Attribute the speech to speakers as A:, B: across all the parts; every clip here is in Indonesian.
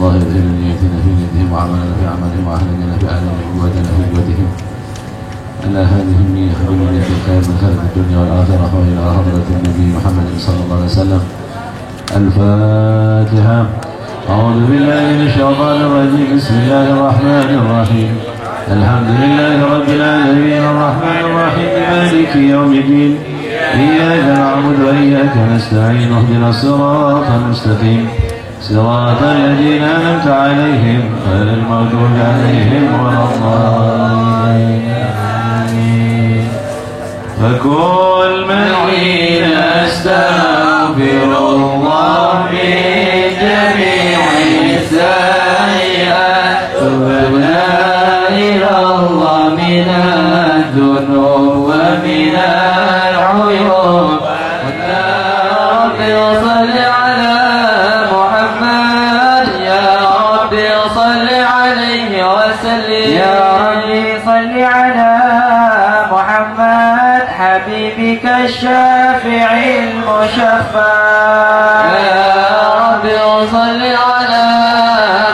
A: الله يذهب نيتنا في نيتهم وعملنا في عملهم وأهلنا في أهلهم وقوتنا في قوتهم. ألا هذه النية بنية الخير من خير الدنيا والآخرة وإلى حضرة النبي محمد صلى الله عليه وسلم. الفاتحة. أعوذ بالله من الشيطان الرجيم. بسم الله الرحمن الرحيم. الحمد لله رب العالمين الرحمن الرحيم مالك يوم الدين. إياك نعبد وإياك نستعين. اهدنا الصراط المستقيم صراط الذين أنعمت عليهم غير المغضوب عليهم ولا الضالين. فكل من حين أستغفر الله من جميع السيئات تبنا إلى الله من الذنوب ومن العيوب. صل على محمد يا رب صل عليه وسلم.
B: يا ربي صل على محمد حبيبك الشافع المشفع.
A: يا رب صل على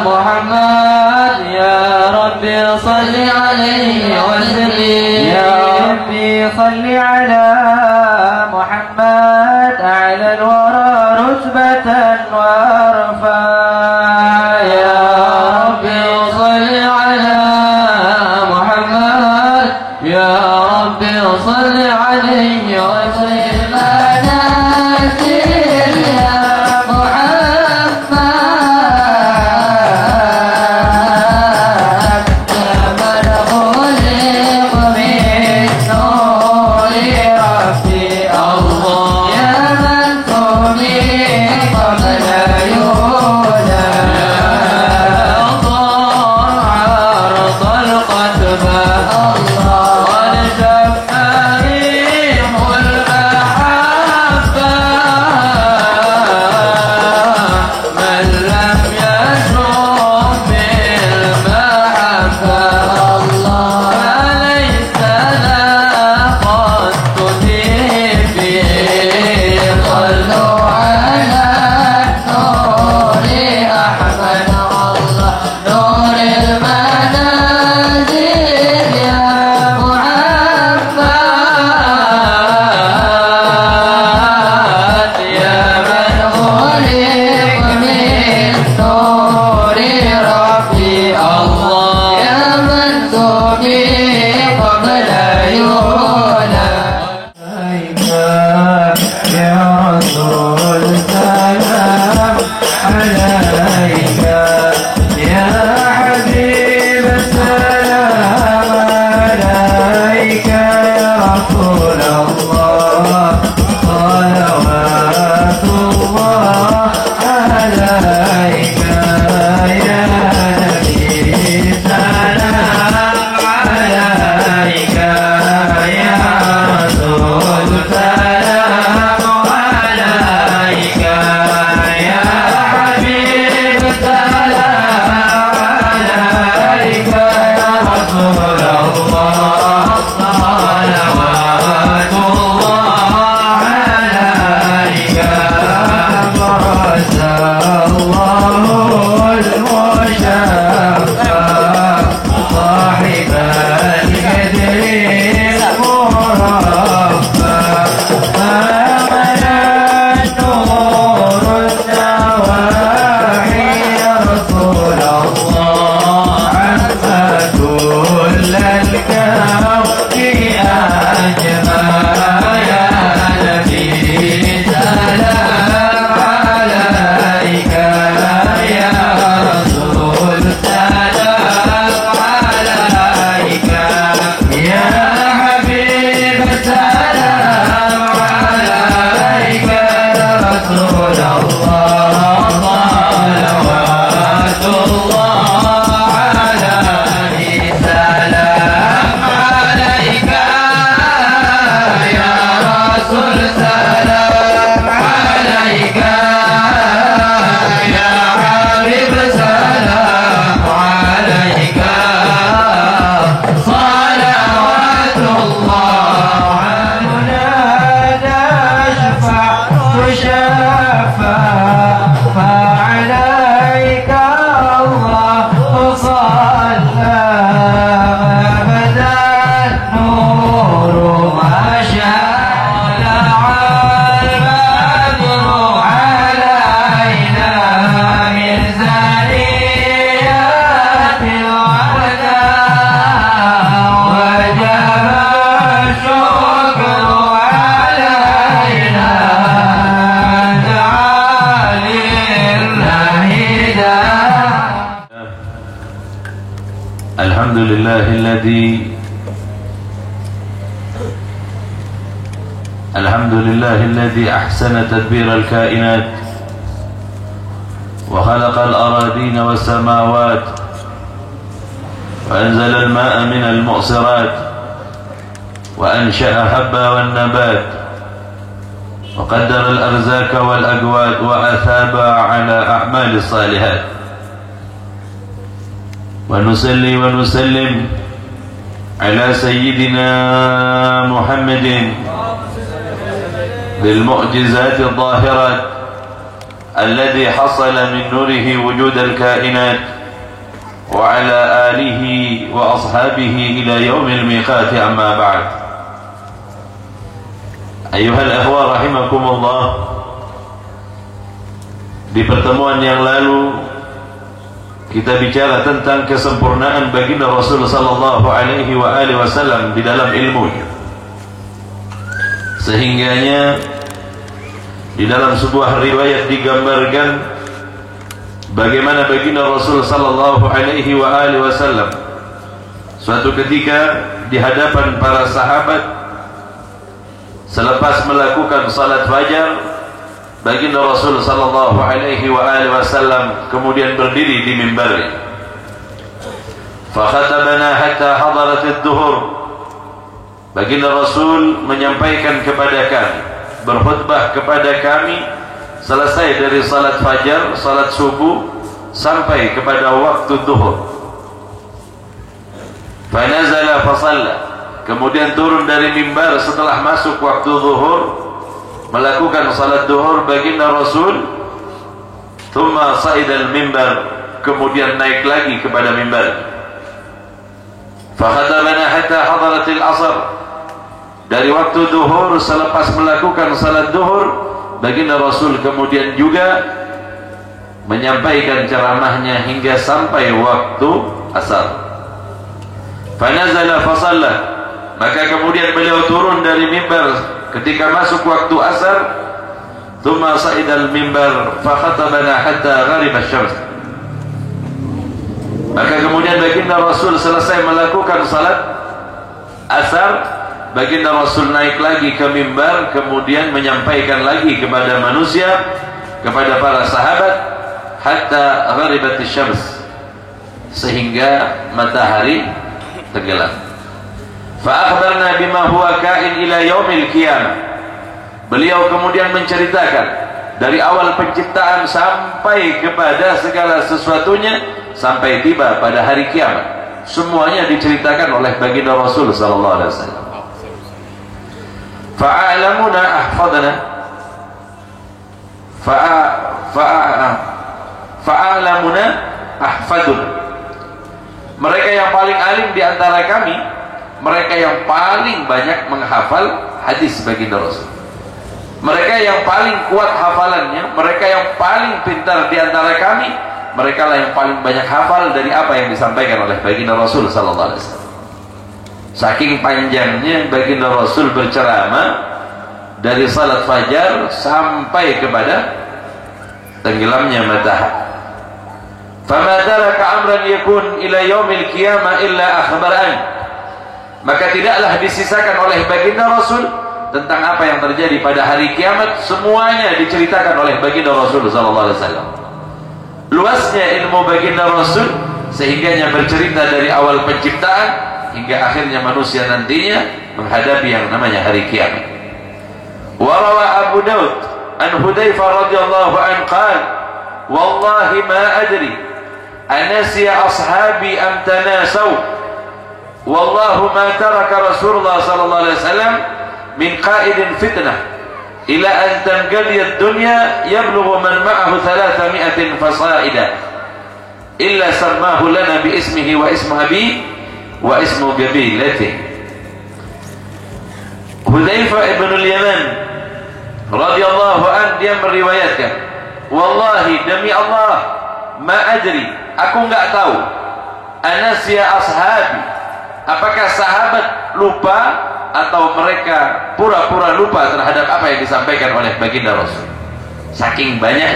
A: محمد يا رب صل عليه وسلم.
B: يا ربي صل على محمد أعلى الورى رتبة وارفع.
A: يا رب صل على الحمد لله الذي أحسن تدبير الكائنات وخلق الأراضين والسماوات وأنزل الماء من المعصرات وأنشأ حبا والنبات وقدر الأرزاق والأقوات وأثاب على أعمال الصالحات ونصلي ونسلم على سيدنا محمد بالمعجزات الظاهرات الذي حصل من نوره وجود الكائنات وعلى آله وأصحابه إلى يوم الميقات. أما بعد، أيها الأخوة رحمكم الله. Di pertemuan yang lalu kita bicara tentang kesempurnaan baginda Rasul sallallahu alaihi wasallam di dalam ilmunya, sehingganya di dalam sebuah riwayat digambarkan bagaimana baginda Rasul sallallahu alaihi wasallam suatu ketika di hadapan para sahabat selepas melakukan salat fajar, baginda Rasul sallallahu alaihi wasallam kemudian berdiri di mimbarnya. Fa khatabana hatta hadarat adh-dhuhr. Baginda Rasul menyampaikan kepada kami, berkhutbah kepada kami selesai dari salat fajar, salat subuh sampai kepada waktu zuhur. Fa nazala fa shalla. Kemudian turun dari mimbar setelah masuk waktu zuhur, melakukan salat zuhur baginda Rasul. Thumma sa'ida al-mimbar, kemudian naik lagi kepada mimbar. Fa khatabana hatta hadarat al-'asr. Dari waktu zuhur selepas melakukan salat zuhur, baginda Rasul kemudian juga menyampaikan ceramahnya hingga sampai waktu asar. Fa nazala fa shalla. Maka kemudian beliau turun dari mimbar ketika masuk waktu asar. Thumma sa'ida al-mimbar fa khatabana hatta ghariba asy-syams. Maka kemudian baginda Rasul selesai melakukan salat asar, baginda Rasul naik lagi ke mimbar, kemudian menyampaikan lagi kepada manusia, kepada para sahabat, hatta gharibat asy-syams, sehingga matahari tenggelam. Fa akhbarna bima huwa kain ila yaumil qiyamah. Beliau kemudian menceritakan dari awal penciptaan sampai kepada segala sesuatunya sampai tiba pada hari kiamat. Semuanya diceritakan oleh baginda Rasul sallallahu alaihi wasallam. Fa'alamuna ahfadna fa'alamuna ahfadun. Mereka yang paling alim di antara kami, mereka yang paling banyak menghafal hadis baginda Rasul. Mereka yang paling kuat hafalannya, mereka yang paling pintar di antara kami, mereka lah yang paling banyak hafal dari apa yang disampaikan oleh baginda Rasul sallallahu alaihi wasallam. Saking panjangnya baginda Rasul berceramah dari salat fajar sampai kepada tenggelamnya matahari. Fama taraka amran yakun ila yaumil qiyamah illa akhbaran. Maka tidaklah disisakan oleh baginda Rasul tentang apa yang terjadi pada hari kiamat, semuanya diceritakan oleh baginda Rasul sallallahu alaihi wasallam. luasnya ilmu baginda Rasul sehingganya bercerita dari awal penciptaan hingga akhirnya manusia nantinya menghadapi yang namanya hari kiamat. Warawa Abu Daud an Hudzaifah radhiyallahu anhu qala wallahi ma adri anasiya ashabi am tanasaw wallahu ma taraka Rasulullah sallallahu alaihi wasallam min qa'idin fitnah ila an tanqadi ad-dunya yablughu man ma'ahu 300 fasa'ida illa sammahu lana bi ismihi wa ismu abi wa ismu qabilatihi. Hudzaifah ibn al-Yaman radhiyallahu an dia meriwayatkan, wallahi demi Allah, ma adri, aku enggak tahu, anasya ashabi, apakah sahabat lupa atau mereka pura-pura lupa terhadap apa yang disampaikan oleh baginda Rasul. Saking banyak,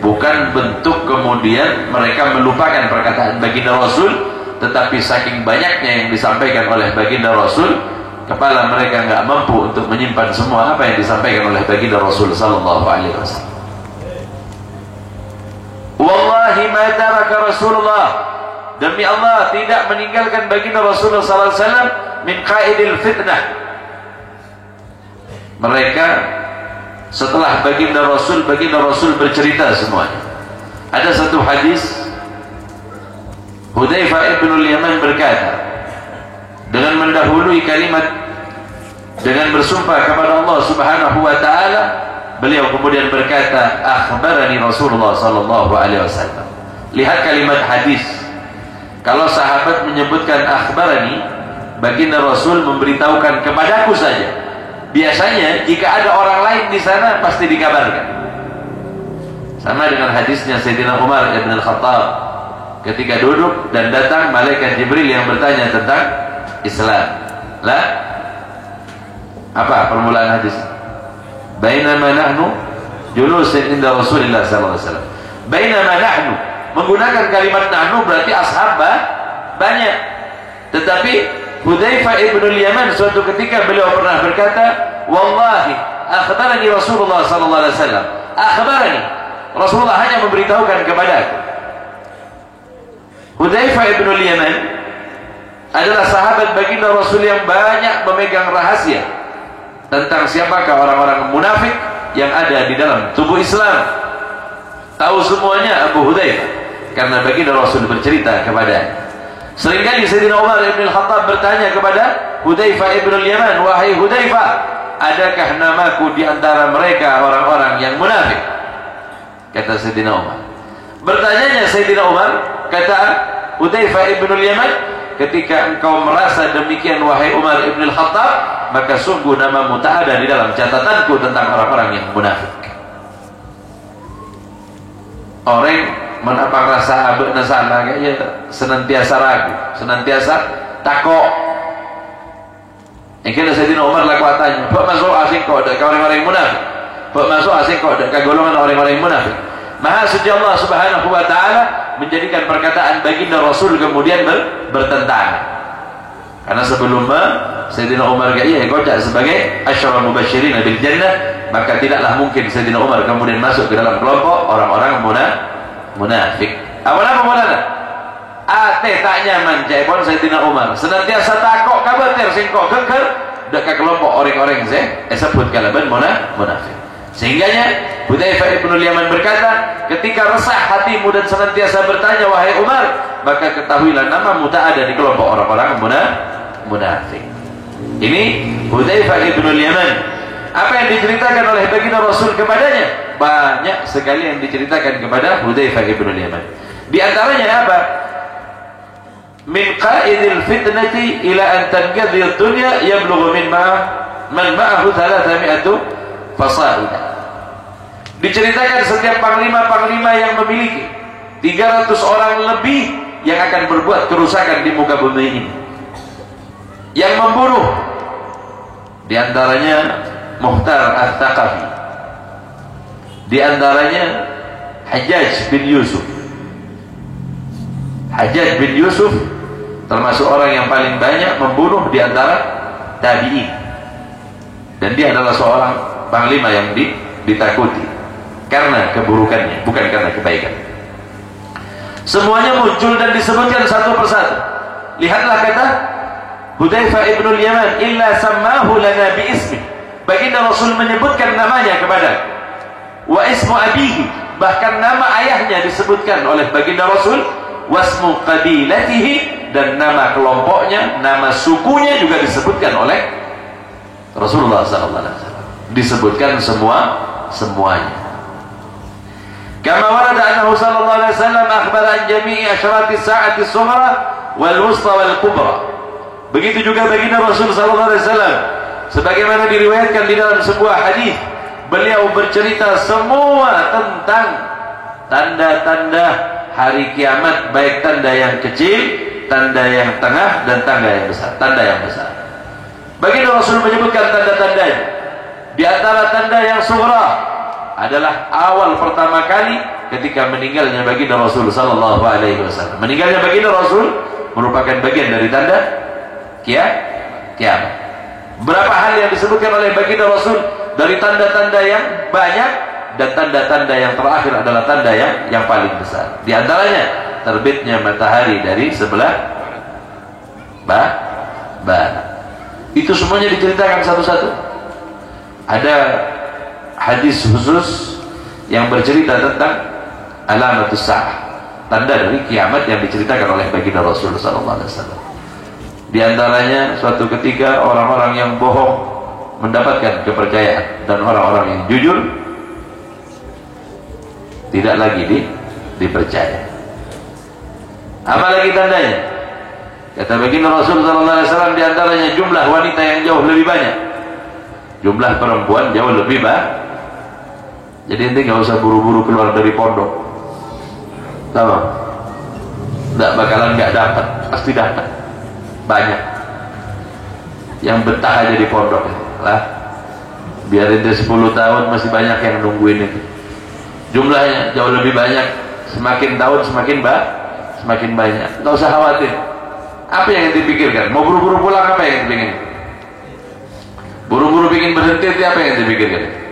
A: bukan bentuk kemudian mereka melupakan perkataan baginda Rasul, tetapi saking banyaknya yang disampaikan oleh baginda Rasul, kepala mereka nggak mampu untuk menyimpan semua apa yang disampaikan oleh baginda Rasul sallallahu alaihi wasallam. Wallahi ma taraka Rasulullah, demi Allah tidak meninggalkan baginda Rasulullah sallallahu alaihi wasallam min qaidil fitnah. Mereka setelah baginda Rasul bercerita semuanya. Ada satu hadis, Hudzaifah ibn al-Yaman berkata, dengan mendahului kalimat dengan bersumpah kepada Allah Subhanahu wa taala, beliau kemudian berkata, akhbarani Rasulullah sallallahu alaihi wasallam. Lihat kalimat hadis. Kalau sahabat menyebutkan akhbarani, baginda Rasul memberitahukan kepadaku saja. Biasanya jika ada orang lain di sana pasti dikabarkan. Sama dengan hadisnya Sayyidina Umar ibn al-Khattab ketika duduk dan datang malaikat Jibril yang bertanya tentang Islam. Lah, apa permulaan hadis? Bainama nahnu julusin inda Rasulillah sallallahu alaihi wasallam. Bainama nahnu, menggunakan kalimat nahnu berarti ashab banyak. Tetapi Hudzaifah ibn al-Yaman suatu ketika beliau pernah berkata, wallahi akhbarani Rasulullah sallallahu alaihi wasallam. Akhbarani, Rasulullah hanya memberitahukan kepadaku. Hudzaifah ibn al-Yaman adalah sahabat baginda Rasul yang banyak memegang rahasia tentang siapakah orang-orang munafik yang ada di dalam tubuh Islam. Tahu semuanya Abu Hudzaifah karena baginda Rasul bercerita kepadanya. Seringkali Sayyidina Umar ibn al-Khattab bertanya kepada Hudzaifah ibn al-Yaman, wahai Hudzaifah, adakah namaku di antara mereka orang-orang yang munafik? Kata Sayyidina Umar. Bertanyanya Sayyidina Umar, kata Hudzaifah ibn al-Yaman, ketika engkau merasa demikian wahai Umar ibn al-Khattab, maka sungguh namamu tak ada di dalam catatanku tentang orang-orang yang munafik. Orang menapa rasa abek nasana kayaknya senantiasa ragu, senantiasa takok. Yang kena Sayyidina Umar laku tanya, "Pak masuk asing kok ada orang-orang munafik? Pak masuk asing kok ada golongan orang-orang munafik?" Maha suci Allah Subhanahu wa taala menjadikan perkataan baginda Rasul kemudian bertentangan. Karena sebelumnya Sayyidina Umar kaya kocak sebagai asyara mubasyirin bil jannah, maka tidaklah mungkin Sayyidina Umar kemudian masuk ke dalam kelompok orang-orang munafik. Apa nama mulanya? Ate tak nyaman jaipon Sayyidina Umar. Senantiasa takok kabatir singkok keker dekat kelompok orang-orang sebut kalaban munafik. Sehingganya Hudzaifah ibn al-Yaman berkata, ketika resah hatimu dan senantiasa bertanya wahai Umar, maka ketahuilah namamu tak ada di kelompok orang-orang munafik. Ini Hudzaifah ibn al-Yaman. Apa yang diceritakan oleh baginda Rasul kepadanya? Banyak sekali yang diceritakan kepada Hudzaifah ibn al-Yaman. Di antaranya apa? Min qaidil fitnati ila an tanqadhi ad-dunya yablughu min man ma'ahu 300 fasaidah. Diceritakan setiap panglima-panglima yang memiliki 300 orang lebih yang akan berbuat kerusakan di muka bumi ini, yang membunuh. Di antaranya Muhtar Al-Thaqafi, di antaranya Hajjaj bin Yusuf. Hajjaj bin Yusuf termasuk orang yang paling banyak membunuh di antara tabi'in, dan dia adalah seorang panglima yang ditakuti karena keburukannya, bukan karena kebaikan. Semuanya muncul dan disebutkan satu persatu. Lihatlah kata Hudzaifah ibn al-Yaman, illa sammahu lana bi ismi. Baginda Rasul menyebutkan namanya kepada wa ismu abihi, bahkan nama ayahnya disebutkan oleh baginda Rasul, wasmu qabilatihi, dan nama kelompoknya, nama sukunya juga disebutkan oleh Rasulullah SAW. Disebutkan semuanya. Kama warada annahu sallallahu alaihi wasallam akhbara an jami'i asyrati sa'ati as-sughra wal wusta wal kubra. Begitu juga baginda Rasul sallallahu alaihi wasallam sebagaimana diriwayatkan di dalam sebuah hadis, beliau bercerita semua tentang tanda-tanda hari kiamat, baik tanda yang kecil, tanda yang tengah, dan tanda yang besar. Baginda Rasul menyebutkan tanda-tandanya. Di antara tanda yang sughra adalah awal pertama kali ketika meninggalnya baginda Rasul sallallahu alaihi wasallam. Meninggalnya baginda Rasul merupakan bagian dari tanda kiamat. Berapa hal yang disebutkan oleh baginda Rasul dari tanda-tanda yang banyak, dan tanda-tanda yang terakhir adalah tanda yang paling besar. Di antaranya terbitnya matahari dari sebelah barat. Itu semuanya diceritakan satu-satu. Ada hadis khusus yang bercerita tentang alamatus sa'ah, tanda dari kiamat yang diceritakan oleh baginda Rasul sallallahu alaihi wasallam. Di antaranya suatu ketika orang-orang yang bohong mendapatkan kepercayaan, dan orang-orang yang jujur tidak lagi dipercaya. Apa lagi tandanya? Kata baginda Rasul sallallahu alaihi wasallam, di antaranya jumlah wanita yang jauh lebih banyak, jumlah perempuan jauh lebih banyak. Jadi ente nggak usah buru-buru keluar dari pondok, sama nggak bakalan nggak dapat, pasti dapat banyak. Yang betah aja di pondok lah, biar ente 10 tahun masih banyak yang nungguin itu. Jumlahnya jauh lebih banyak, semakin tahun semakin banyak. Nggak usah khawatir. Apa yang ente pikirkan? Mau buru-buru pulang, apa yang ente pikirkan? Buru-buru bikin berhenti, apa yang ente pikirkan?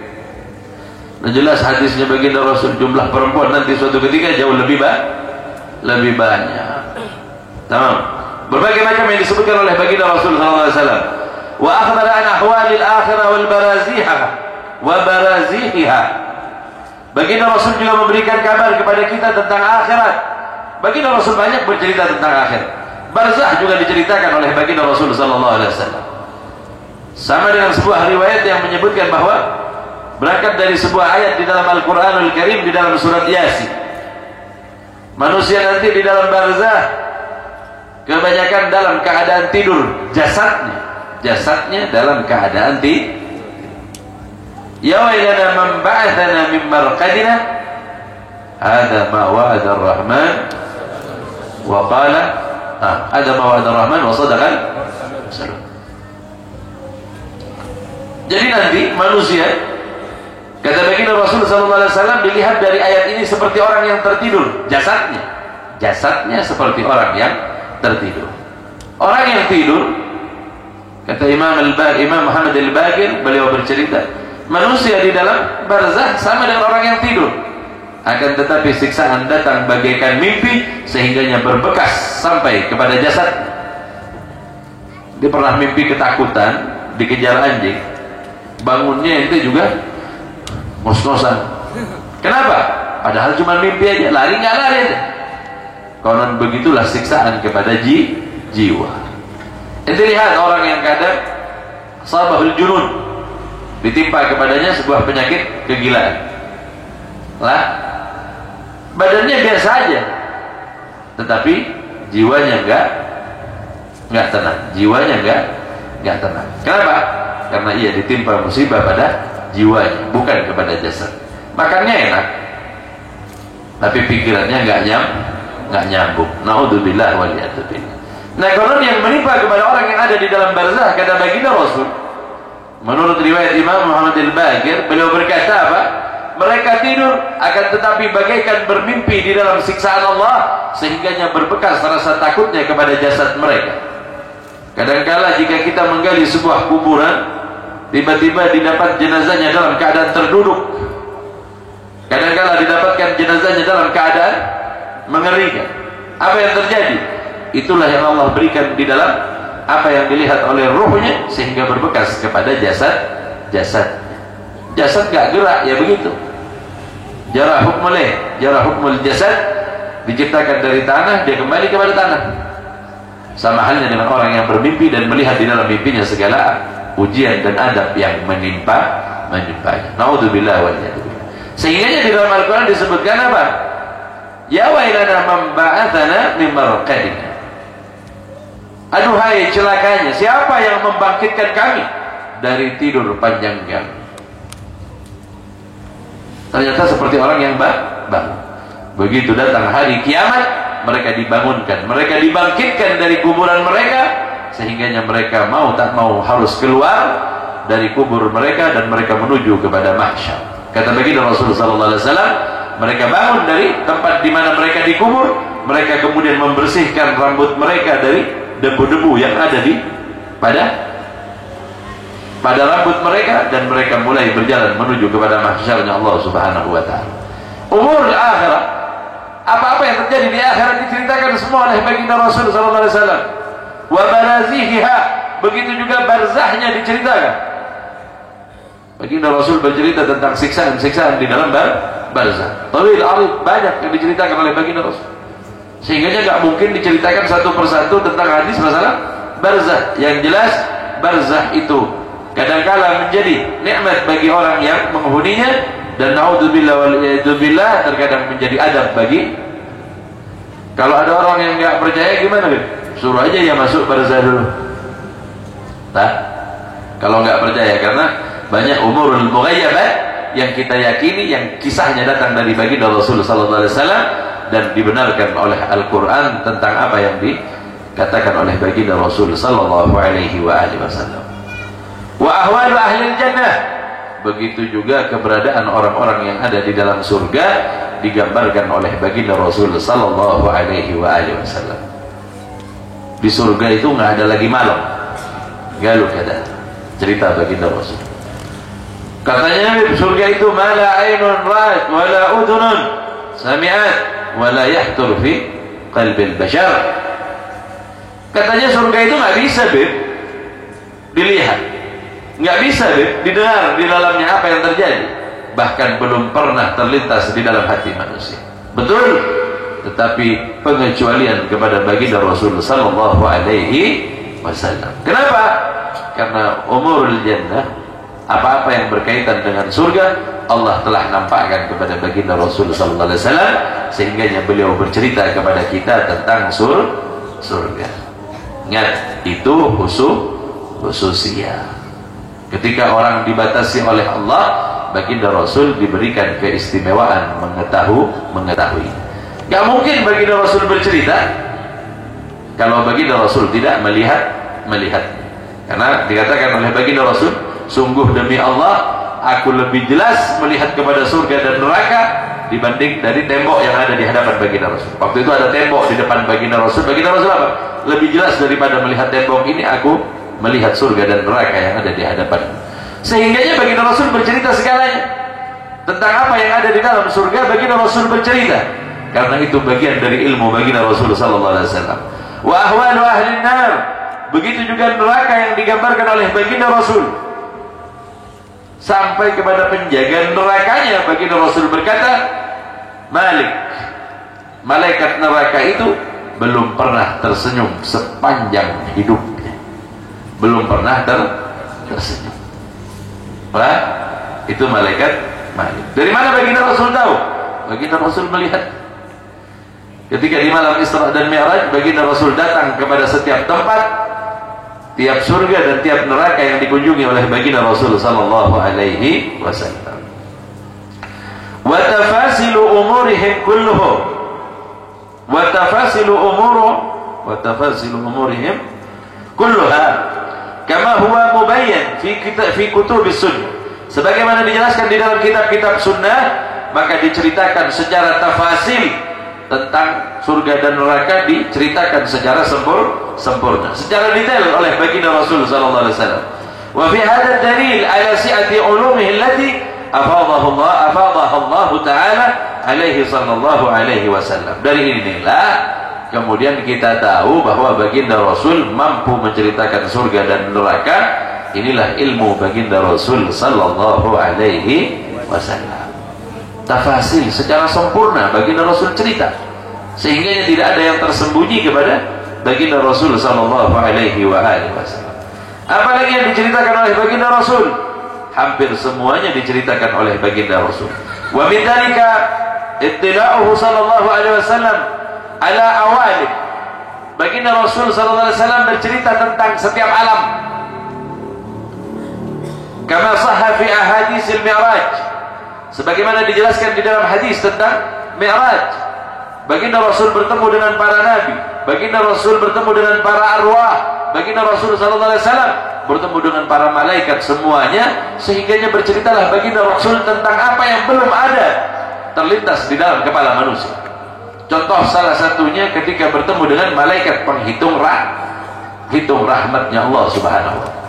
A: Nah, jelas hadisnya baginda Rasul, jumlah perempuan nanti suatu ketika jauh lebih banyak. Tamam. Berbagai macam yang disebutkan oleh baginda Rasul sallallahu alaihi wasallam. Wa akhbara an ahwalil akhirah wal baraziha. Baginda Rasul juga memberikan kabar kepada kita tentang akhirat. Baginda Rasul banyak bercerita tentang akhirat. Barzah juga diceritakan oleh baginda Rasul sallallahu alaihi wasallam. Sama dengan sebuah riwayat yang menyebutkan bahwa berangkat dari sebuah ayat di dalam Al-Quranul Karim, di dalam surat Yasin, manusia nanti di dalam barzah kebanyakan dalam keadaan tidur, jasadnya dalam keadaan tidur. Ya wailana man ba'athana min marqadina hadza ma wa'ada ar-rahman wa qala hadza ma wa'ada ar-rahman wa sadaqa. Jadi nanti manusia, kata baginda Rasul sallallahu alaihi wasallam, dilihat dari ayat ini seperti orang yang tertidur, jasadnya seperti orang yang tertidur. Orang yang tidur, kata Imam Muhammad al-Baqir, beliau bercerita, manusia di dalam barzah sama dengan orang yang tidur, akan tetapi siksaan datang bagaikan mimpi sehingganya berbekas sampai kepada jasad. Dia pernah mimpi ketakutan, dikejar anjing, bangunnya itu juga ngos-ngosan. Kenapa? Padahal cuma mimpi aja, lari nggak lari aja. Konon begitulah siksaan kepada jiwa. Ente lihat orang yang kadang sabahul junun, ditimpa kepadanya sebuah penyakit kegilaan. Lah, badannya biasa aja, tetapi jiwanya nggak tenang. Jiwanya nggak tenang. Kenapa? Karena ia ditimpa musibah pada jiwanya, bukan kepada jasad. Makannya enak, tapi pikirannya nggak nyambung. Naudzubillah waliyatubillah. Nah, konon yang menimpa kepada orang yang ada di dalam barzah, kata baginda Rasul, menurut riwayat Imam Muhammad al-Baqir, beliau berkata apa? Mereka tidur, akan tetapi bagaikan bermimpi di dalam siksaan Allah, sehingganya berbekas rasa takutnya kepada jasad mereka. Kadangkala jika kita menggali sebuah kuburan, tiba-tiba didapat jenazahnya dalam keadaan terduduk. Kadangkala didapatkan jenazahnya dalam keadaan
C: mengerikan. Apa yang terjadi? Itulah yang Allah berikan di dalam apa yang dilihat oleh ruhnya, sehingga berbekas kepada jasad. Jasad gak gerak, ya begitu. Jarah hukmul jasad, diciptakan dari tanah, dia kembali kepada tanah. Sama halnya dengan orang yang bermimpi dan melihat di dalam mimpinya segala ujian dan adab yang menimpanya. Naudzubillah wal iyadzubillah. Sehingga di dalam Al-Quran disebutkan apa? Ya wailana man ba'atsana min marqadina. Aduhai celakanya, siapa yang membangkitkan kami dari tidur panjang kami? Ternyata seperti orang yang bangun. Begitu datang hari kiamat, mereka dibangunkan, mereka dibangkitkan dari kuburan mereka, sehingganya mereka mau tak mau harus keluar dari kubur mereka dan mereka menuju kepada mahsyar. Kata baginda Rasulullah sallallahu alaihi wasallam, mereka bangun dari tempat di mana mereka dikubur, mereka kemudian membersihkan rambut mereka dari debu-debu yang ada di pada rambut mereka, dan mereka mulai berjalan menuju kepada mahsyarnya Allah Subhanahu wa taala. Umur akhirat, apa-apa yang terjadi di akhirat diceritakan semua oleh baginda Rasul sallallahu alaihi wasallam. Wa barazihiha, begitu juga barzahnya diceritakan. Baginda Rasul bercerita tentang siksaan-siksaan di dalam barzah. Tawil arif, banyak yang diceritakan oleh baginda Rasul. Sehingga nggak mungkin diceritakan satu persatu tentang hadis masalah barzah. Yang jelas barzah itu kadang-kala menjadi nikmat bagi orang yang menghuninya, dan naudzubillah wal iyadzubillah terkadang menjadi adab bagi. Kalau ada orang yang nggak percaya gimana, Bin? Suruh aja ya masuk barzah dulu. Nah, kalau nggak percaya, karena banyak umurul mughayyabat yang kita yakini, yang kisahnya datang dari baginda Rasul sallallahu alaihi wasallam dan dibenarkan oleh Al-Qur'an tentang apa yang dikatakan oleh baginda Rasul sallallahu alaihi wasallam. Wa ahwalu ahli jannah, begitu juga keberadaan orang-orang yang ada di dalam surga digambarkan oleh baginda Rasul sallallahu alaihi wasallam. Di surga itu nggak ada lagi malam. Galuh kata cerita baginda Rasul. Katanya di surga itu mala ainun ra'at wala udhunun sami'at wala yahtur fi qalbil bashar. Katanya surga itu nggak bisa, Beb, dilihat, nggak bisa, Beb, didengar di dalamnya apa yang terjadi, bahkan belum pernah terlintas di dalam hati manusia. Betul, tetapi pengecualian kepada baginda Rasul sallallahu alaihi wasallam. Kenapa? Karena umurul jannah, apa-apa yang berkaitan dengan surga, Allah telah nampakkan kepada baginda Rasul sallallahu alaihi wasallam, sehingganya beliau bercerita kepada kita tentang surga. Ingat, itu khususiyah. Ketika orang dibatasi oleh Allah, baginda Rasul diberikan keistimewaan mengetahui. Gak mungkin baginda Rasul bercerita kalau baginda Rasul tidak melihat. Karena dikatakan oleh baginda Rasul, sungguh demi Allah, aku lebih jelas melihat kepada surga dan neraka dibanding dari tembok yang ada di hadapan baginda Rasul. Waktu itu ada tembok di depan baginda Rasul. Baginda Rasul apa? Lebih jelas daripada melihat tembok ini, aku melihat surga dan neraka yang ada di hadapan. Sehingganya baginda Rasul bercerita segalanya tentang apa yang ada di dalam surga. Baginda Rasul bercerita karena itu bagian dari ilmu baginda Rasul sallallahu alaihi wasallam. Wa ahwalu ahli nar, begitu juga neraka yang digambarkan oleh baginda Rasul. Sampai kepada penjaga nerakanya, baginda Rasul berkata, Malik, malaikat neraka itu belum pernah tersenyum sepanjang hidupnya. Belum pernah tersenyum. Wah, itu malaikat Malik. Dari mana baginda Rasul tahu? Baginda Rasul melihat. Ketika di malam Isra dan Mi'raj, baginda Rasul datang kepada setiap tempat, tiap surga dan tiap neraka yang dikunjungi oleh baginda Rasul sallallahu alaihi wasallam. Wa tafasilu umurihim kulluhum, wa tafasilu umurihim kulluha kama huwa mubayyan fi kutubis sunnah. Sebagaimana dijelaskan di dalam kitab-kitab sunnah, maka diceritakan secara tafasil tentang surga dan neraka, diceritakan secara sempurna, secara detail oleh baginda Rasul sallallahu alaihi wasallam. Wa fi hadha dalil ala si'ati ulumihi allati afadaha Allah ta'ala alaihi sallallahu alaihi wasallam. Dari inilah kemudian kita tahu bahwa baginda Rasul mampu menceritakan surga dan neraka. Inilah ilmu baginda Rasul sallallahu alaihi wasallam. Tafasil secara sempurna baginda Rasul cerita, sehingga tidak ada yang tersembunyi kepada baginda Rasul sallallahu alaihi wasallam. Apalagi yang diceritakan oleh baginda Rasul? Hampir semuanya diceritakan oleh baginda Rasul. Wa min dzalika ittila'uhu sallallahu alaihi wasallam ala awalim. Baginda Rasul sallallahu alaihi wasallam bercerita tentang setiap alam. Kama sahha fi ahaditsil mi'raj, sebagaimana dijelaskan di dalam hadis tentang Mi'raj. Baginda Rasul bertemu dengan para nabi, baginda Rasul bertemu dengan para arwah, baginda Rasul sallallahu alaihi wasallam bertemu dengan para malaikat semuanya, sehingganya berceritalah baginda Rasul tentang apa yang belum ada terlintas di dalam kepala manusia. Contoh salah satunya ketika bertemu dengan malaikat penghitung rahmatnya Allah Subhanahu wa taala.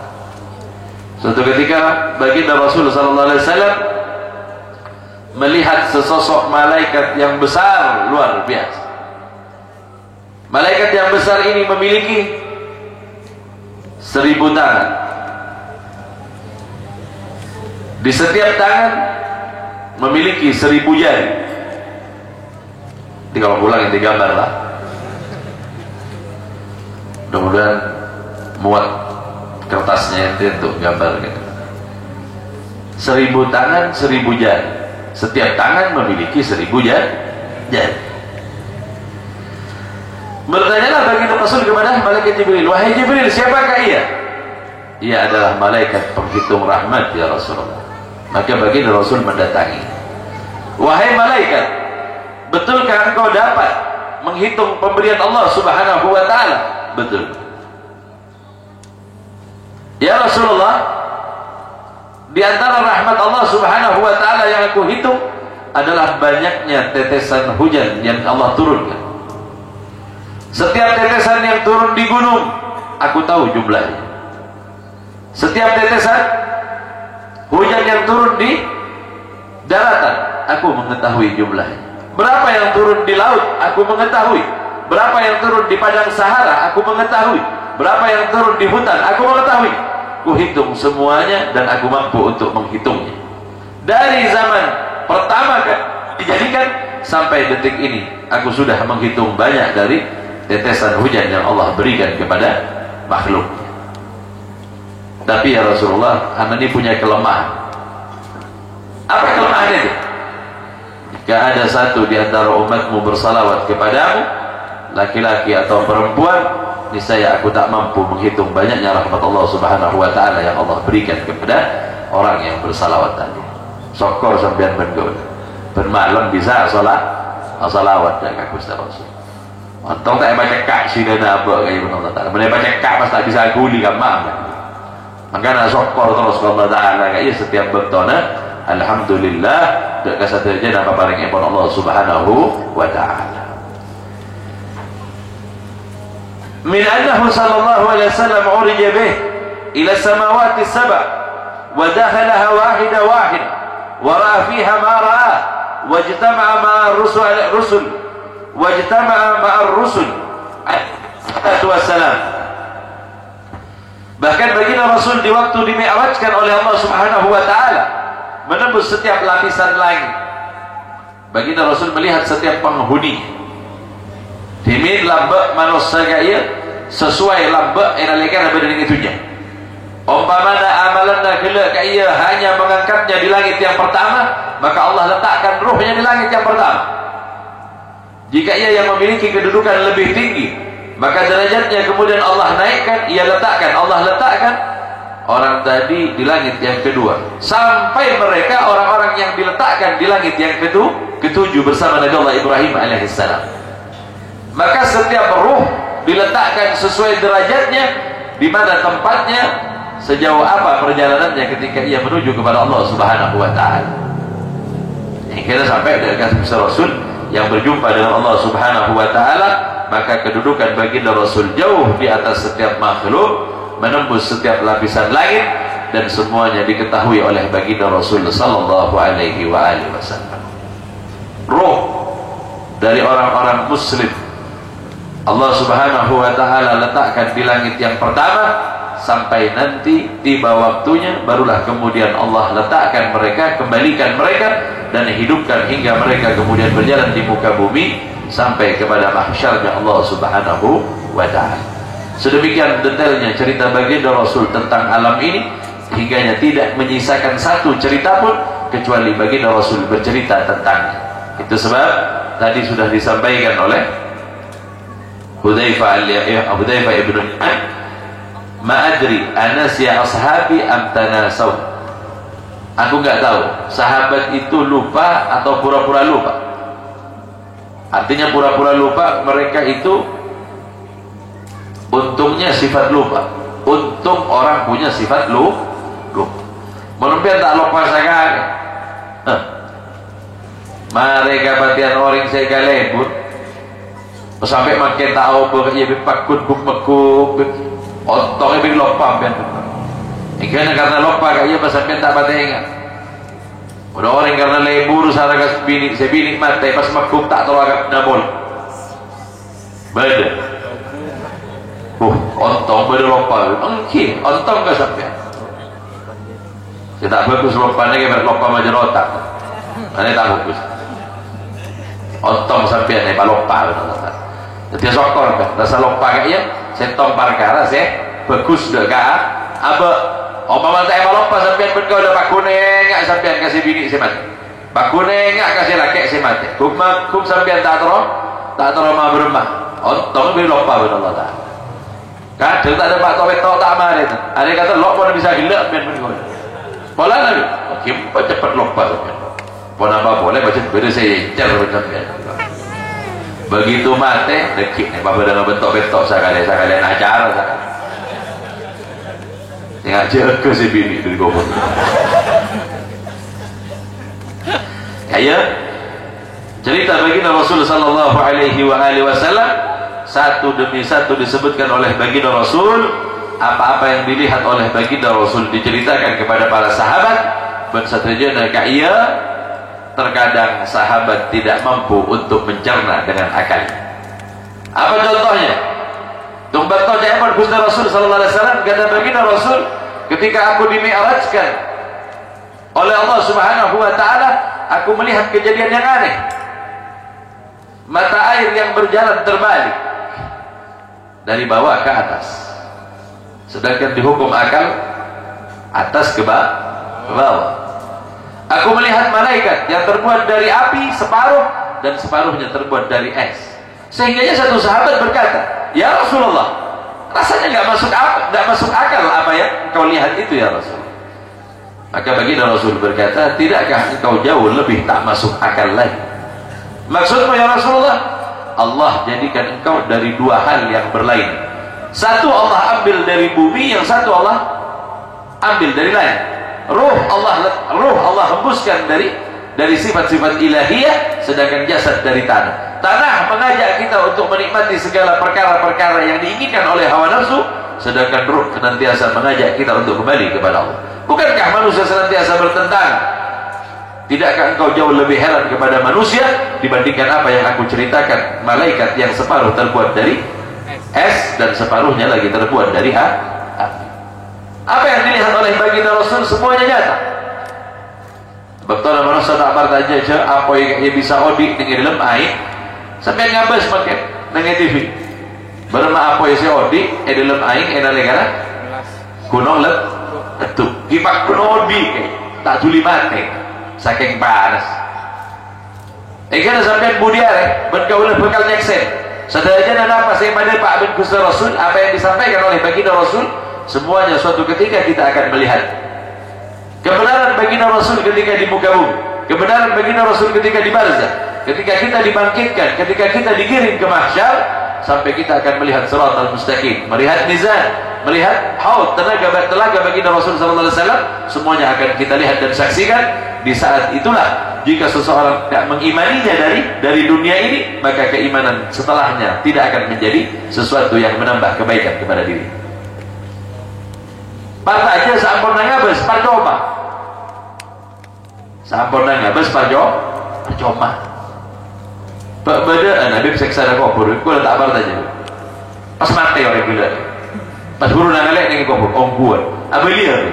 C: Suatu ketika baginda Rasul sallallahu alaihi wasallam melihat sesosok malaikat yang besar luar biasa. Malaikat yang besar ini memiliki 1000 tangan. Di setiap tangan memiliki 1000 jari. Jadi kalau pulang ini gambar lah. Mudah-mudahan muat kertasnya itu untuk gambar gitu. 1000 tangan, 1000 jari. Setiap tangan memiliki 1000 jari. Bertanyalah baginda Rasul kepada malaikat Jibril, wahai Jibril, siapakah ia? Ia adalah malaikat penghitung rahmat ya Rasulullah. Maka baginda Rasul mendatangi. Wahai malaikat, betulkah engkau dapat menghitung pemberian Allah Subhanahu wa taala? Betul. Ya Rasulullah, di antara rahmat Allah Subhanahu wa taala yang aku hitung adalah banyaknya tetesan hujan yang Allah turunkan. Setiap tetesan yang turun di gunung, aku tahu jumlahnya. Setiap tetesan hujan yang turun di daratan, aku mengetahui jumlahnya. Berapa yang turun di laut, aku mengetahui. Berapa yang turun di padang Sahara, aku mengetahui. Berapa yang turun di hutan, aku mengetahui. Aku hitung semuanya dan aku mampu untuk menghitungnya. Dari zaman pertama dijadikan sampai detik ini, aku sudah menghitung banyak dari tetesan hujan yang Allah berikan kepada makhluk. Tapi ya Rasulullah, anda ini punya kelemahan. Apa kelemahan itu? Jika ada satu di antara umatmu bersalawat kepadamu, laki-laki atau perempuan, niscaya aku tak mampu menghitung banyaknya rahmat Allah Subhanahu wa taala yang Allah berikan kepada orang yang bersalawat tadi. Sokor sampean benggol. Bermalam bisa salawat dan aku Rasul. Untung tak baca kak sini apa kayak Allah taala. Boleh baca kak pas tak bisa guli kan mak. Maka sokor terus Allah taala kayak setiap bertona alhamdulillah dak kasatnya apa paling ipun Allah Subhanahu wa taala. من أنه صلى الله عليه وسلم عرج به إلى السماوات السبع ودخلها واحدة ورأى فيها ما رأى واجتمع مع الرسل والسلام. Bahkan baginda Rasul di waktu dimi'rajkan oleh Allah Subhanahu wa taala menembus setiap lapisan langit. Baginda Rasul melihat setiap penghuni. Dimin lambak manusia kaya sesuai lambak yang nalikan ada dengan itunya. Umpamana amalan nakila kaya hanya mengangkatnya di langit yang pertama, maka Allah letakkan ruhnya di langit yang pertama. Jika ia yang memiliki kedudukan lebih tinggi, maka derajatnya kemudian Allah naikkan, Allah letakkan orang tadi di langit yang kedua, sampai mereka orang-orang yang diletakkan di langit yang ketujuh bersama Nabi Allah Ibrahim alaihissalam. Maka setiap ruh diletakkan sesuai derajatnya, di mana tempatnya, sejauh apa perjalanannya ketika ia menuju kepada Allah Subhanahu wa taala. Hingga sampai dekat Rasul yang berjumpa dengan Allah Subhanahu wa taala, maka kedudukan baginda Rasul jauh di atas setiap makhluk, menembus setiap lapisan langit, dan semuanya diketahui oleh baginda Rasul sallallahu alaihi wasallam. roh dari orang-orang muslim Allah subhanahu wa ta'ala letakkan di langit yang pertama, sampai nanti tiba waktunya barulah kemudian Allah letakkan mereka, kembalikan mereka dan hidupkan hingga mereka kemudian berjalan di muka bumi sampai kepada mahsyarnya Allah subhanahu wa ta'ala. Sedemikian detailnya cerita baginda Rasul tentang alam ini, hingganya tidak menyisakan satu cerita pun kecuali baginda Rasul bercerita tentangnya. Itu sebab tadi sudah disampaikan oleh Hudzaifah ibn Yaman, ma adri anasya ashabi am tanasaw. Aku enggak tahu sahabat itu lupa atau pura-pura lupa. Artinya pura-pura lupa, mereka itu untungnya sifat lupa. Untung orang punya sifat lupa. Menumpian tak lupa sekali. Mereka batian orang saya kalebur sampai makin tahu bahwa ia berpakut buk-buk otongnya bin lupa ben. Ikan karena lupa kayak ia sampai tak pada ingat. Udah orang karena lebur saraga sebini mati pas makuk tak tahu agak nabol. Beda. Ontong beda lupa. Engki, ontong ke sampai. Saya tak bagus lupa lagi berlupa majerotak. Ini tak bagus. Ontong sampai ni lupa. Jadi sokor kan, rasa lupa kayaknya setong perkara saya bagus deh kak. Apa omong tak lupa sampai pun kau dah bakune nggak sampai kasih bini saya mati. Bakune nggak kasih laki saya mati. Kum sampai tak terus mah beremah. Ontong lebih lupa benar Allah. Kadang tak ada pak towet tak marah itu. Ada kata lupa bisa gila ben pun. Pola lagi, cepat lupa sampai. Pon apa boleh baca beda saya cer sampai. Begitu mati dekik nih bapak dengan bentok-bentok sekali acara tinggal jaga si bini dari gopur kayak cerita baginda Rasul sallallahu alaihi wasallam satu demi satu disebutkan oleh baginda Rasul. Apa-apa yang dilihat oleh baginda Rasul diceritakan kepada para sahabat. Bersatrajana kaya terkadang sahabat tidak mampu untuk mencerna dengan akal. Apa contohnya? Tumbat toja Ibn Gusti Rasul sallallahu alaihi wasallam, kata baginda Rasul, ketika aku dimi'rajkan oleh Allah Subhanahu wa taala, aku melihat kejadian yang aneh. Mata air yang berjalan terbalik dari bawah ke atas. Sedangkan dihukum akal atas ke bawah. Aku melihat malaikat yang terbuat dari api separuh dan separuhnya terbuat dari es. Sehingganya satu sahabat berkata, ya Rasulullah, rasanya nggak masuk akal apa yang kau lihat itu ya Rasul. Maka baginda Rasul berkata, tidakkah engkau jauh lebih tak masuk akal lagi? Maksudmu ya Rasulullah, Allah jadikan engkau dari dua hal yang berlain. Satu Allah ambil dari bumi, yang satu Allah ambil dari langit. Ruh Allah hembuskan dari sifat-sifat ilahiyah, sedangkan jasad dari tanah. Tanah mengajak kita untuk menikmati segala perkara-perkara yang diinginkan oleh hawa nafsu, sedangkan ruh senantiasa mengajak kita untuk kembali kepada Allah. Bukankah manusia senantiasa bertentang? Tidakkah engkau jauh lebih heran kepada manusia dibandingkan apa yang aku ceritakan? Malaikat yang separuh terbuat dari es dan separuhnya lagi terbuat dari api. Apa yang dilihat oleh baginda Rasul semuanya nyata. Betul manusia tak bertanya aja apa yang bisa odik dengan dalam air sampai ngabas pakai dengan TV. Berma apa yang saya odik dalam air negara gunung letup. Gipak gunung odik tak tuli mati saking panas. Karena sampai budiare bergaul bekal nyeksen. Sederhana apa saya pada Pak bin Gusti Rasul, apa yang disampaikan oleh baginda Rasul, semuanya suatu ketika kita akan melihat kebenaran baginda Rasul ketika di muka bumi, kebenaran baginda Rasul ketika di barzah, ketika kita dibangkitkan, ketika kita digiring ke mahsyar, sampai kita akan melihat siratal mustaqim, melihat mizan, melihat haud, telaga baginda Rasul sallallahu alaihi wasallam, semuanya akan kita lihat dan saksikan. Di saat itulah jika seseorang tidak mengimaninya dari dunia ini, maka keimanan setelahnya tidak akan menjadi sesuatu yang menambah kebaikan kepada diri. Pada aja sampurna ngabes parjoma. Sampurna ngabes parjoma. Beda Nabi seksa dah kubur, gua tak abar aja. Pas mati orang gila. Pas guru nak ngalek dengan kubur, om buat. Abeli apa?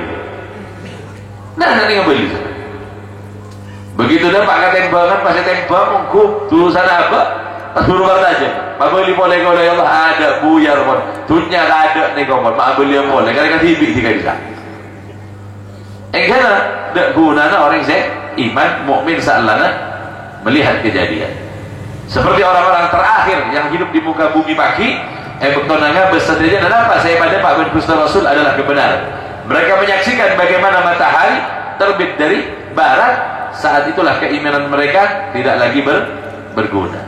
C: Nah, nanti ngabeli. Begitu dah pakai tembangan, pas tembang, mengkup, tulisan apa? Pas guru bar aja. Abeli boleh kau ya Allah ada buyar pun. Dunia ada nih kau pun. Abeli boleh. Kadang-kadang hibik tiga bisa. Karena tak guna orang iman mukmin sa'alana melihat kejadian. Seperti orang-orang terakhir yang hidup di muka bumi pagi, bertonanga bersedia dan apa? Saya pada Pak bin Gusti Rasul adalah kebenaran. Mereka menyaksikan bagaimana matahari terbit dari barat. Saat itulah keimanan mereka tidak lagi berguna.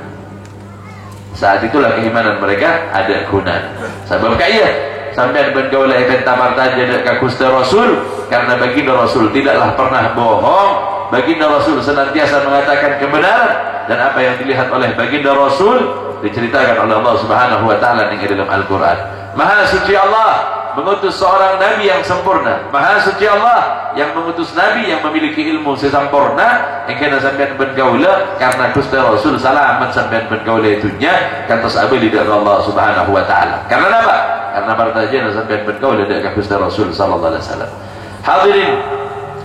C: Saat itulah keimanan mereka ada guna. Sebab kaya sampai bergaul dengan tamarta jadi ke Gusti Rasul karena baginda Rasul tidaklah pernah bohong. Baginda Rasul senantiasa mengatakan kebenaran. Dan apa yang dilihat oleh baginda Rasul diceritakan oleh Allah Subhanahu wa taala di dalam Al-Qur'an. Maha suci Allah mengutus seorang nabi yang sempurna. Maha suci Allah yang mengutus nabi yang memiliki ilmu sesempurna yang kena sampean bergaula karena Gusti Rasul salamat sampean bergaula itunya kantos abdi dari Allah Subhanahu wa taala. Karena apa? Karena bartajana sampean bergaula dengan Gusti Rasul sallallahu alaihi wasallam. Hadirin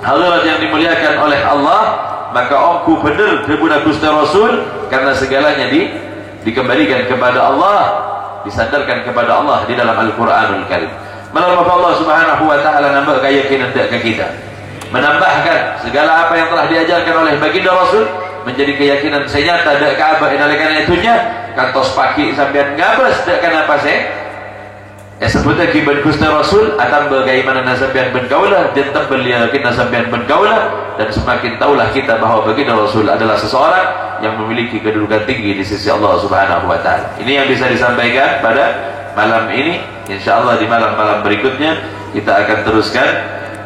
C: hadirat yang dimuliakan oleh Allah, maka aku benar kepada Gusti Rasul karena segalanya dikembalikan kepada Allah, disandarkan kepada Allah di dalam Al-Qur'anul Karim. Melalui Allah Subhanahu wa taala nambah keyakinan ke kita. Menambahkan segala apa yang telah diajarkan oleh baginda Rasul menjadi keyakinan senyata dak Ka'bah inalikan itunya kantos pagi sampean ngabas dak kana apa sebutnya kiban Gusti Rasul akan bagaimana nasabian bergaulah dan terbeliau kita nasabian bergaulah dan semakin tahulah kita bahwa baginda Rasul adalah seseorang yang memiliki kedudukan tinggi di sisi Allah Subhanahu wa taala. Ini yang bisa disampaikan pada malam ini. Insyaallah di malam-malam berikutnya kita akan teruskan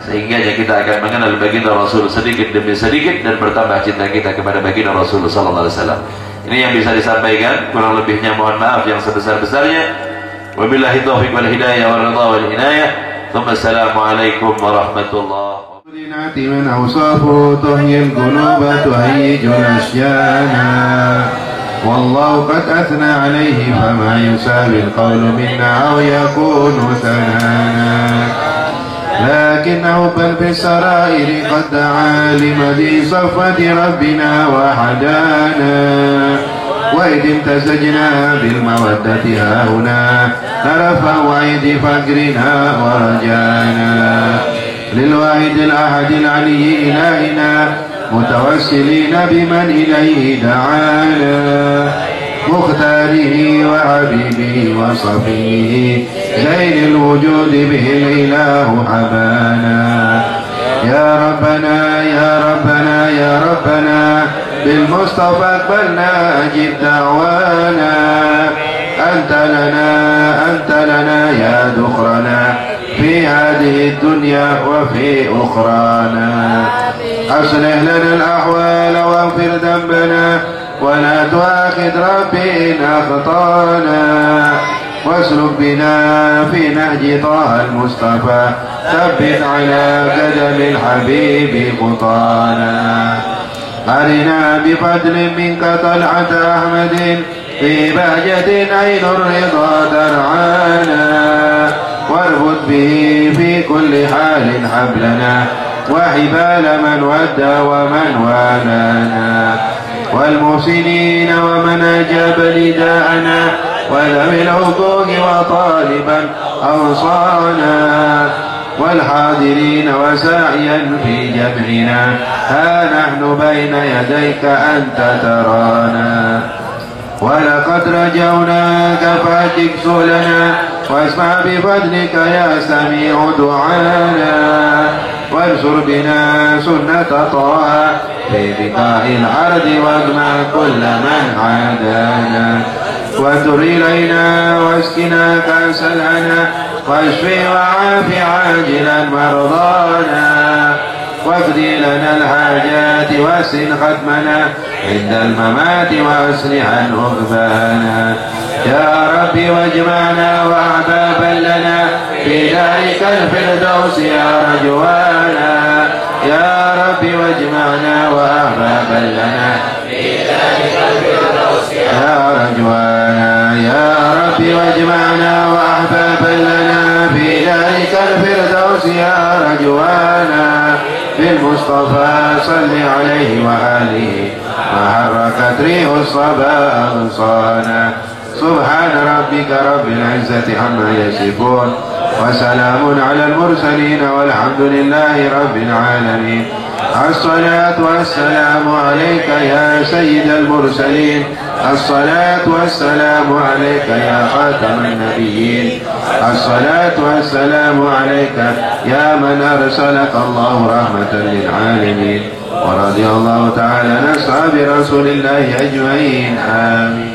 C: sehingga kita akan mengenal baginda Rasul sedikit demi sedikit dan bertambah cinta kita kepada baginda Rasul sallallahu alaihi wasallam. Ini yang bisa disampaikan, kurang lebihnya mohon maaf yang sebesar-besarnya. Wabillahi taufiq wal hidayah wal ridha wal inayah. Assalamualaikum warahmatullahi wabarakatuh.
A: من أوصافه تحيي القلوب تهيج الأشجانا والله قد أثنى عليه فما يساوي القول منا أو يكون ثنانا لكنه بل في السرائر قد دعا لمدي صفة ربنا وحدانا وإذ امتزجنا بالمودة هاهنا نرفع وعيد فقرنا ورجانا للواحد الأحد العلي إلهنا متوسلين بمن إليه دعانا مختاره وحبيبه وصفيه زين الوجود به الإله حبانا يا ربنا يا ربنا يا ربنا بالمصطفى اقبلنا أجب دعوانا أنت لنا يا ذخرنا في هذه الدنيا وفي أخرانا أصلح لنا الأحوال واغفر ذنبنا ولا تؤاخذ ربي إن أخطانا واسلك بنا في نهج طه المصطفى ثبت على قدم الحبيب خطانا أرنا بفضل منك طلعة أحمد في بهجة عين الرضا ترعانا واربط به في كل حال حبلنا وحبال من ودى ومن والانا والمحسنين ومن أجاب نداءنا وذوي الحقوق وطالبا أوصانا والحاضرين وساعيا في جمعنا ها نحن بين يديك أنت ترانا ولقد رجوناك فاجب لنا واسمع بفضلك يا سميع دعانا وانصر بنا سنة طه في بقاع الأرض واجمع كل من عادانا وانظر إلينا واسقنا كأس الهنا واشفي وعاف عاجلا مرضانا واقضي لنا الحاجات واسن ختمنا عند الممات واصلحا عقبانا يا ربي واجمعنا وأحبابا لنا في ذلك الفردوس يا رجوانا يا ربي واجمعنا وأحبابا لنا في ذلك الفردوس يا يا رجوانا يا ربي واجمعنا وأحبابا لنا في ذلك الفردوس يا رجوانا بالمصطفى صل عليه وآله ما حركت ريح الصبا أغصانا سبحان ربك رب العزة عما يصفون وسلام على المرسلين والحمد لله رب العالمين. الصلاة والسلام عليك يا سيد المرسلين، الصلاة والسلام عليك يا خاتم النبيين، الصلاة والسلام عليك يا من أرسلك الله رحمة للعالمين. ورضي الله تعالى عن أصحاب رسول الله أجمعين. آمين.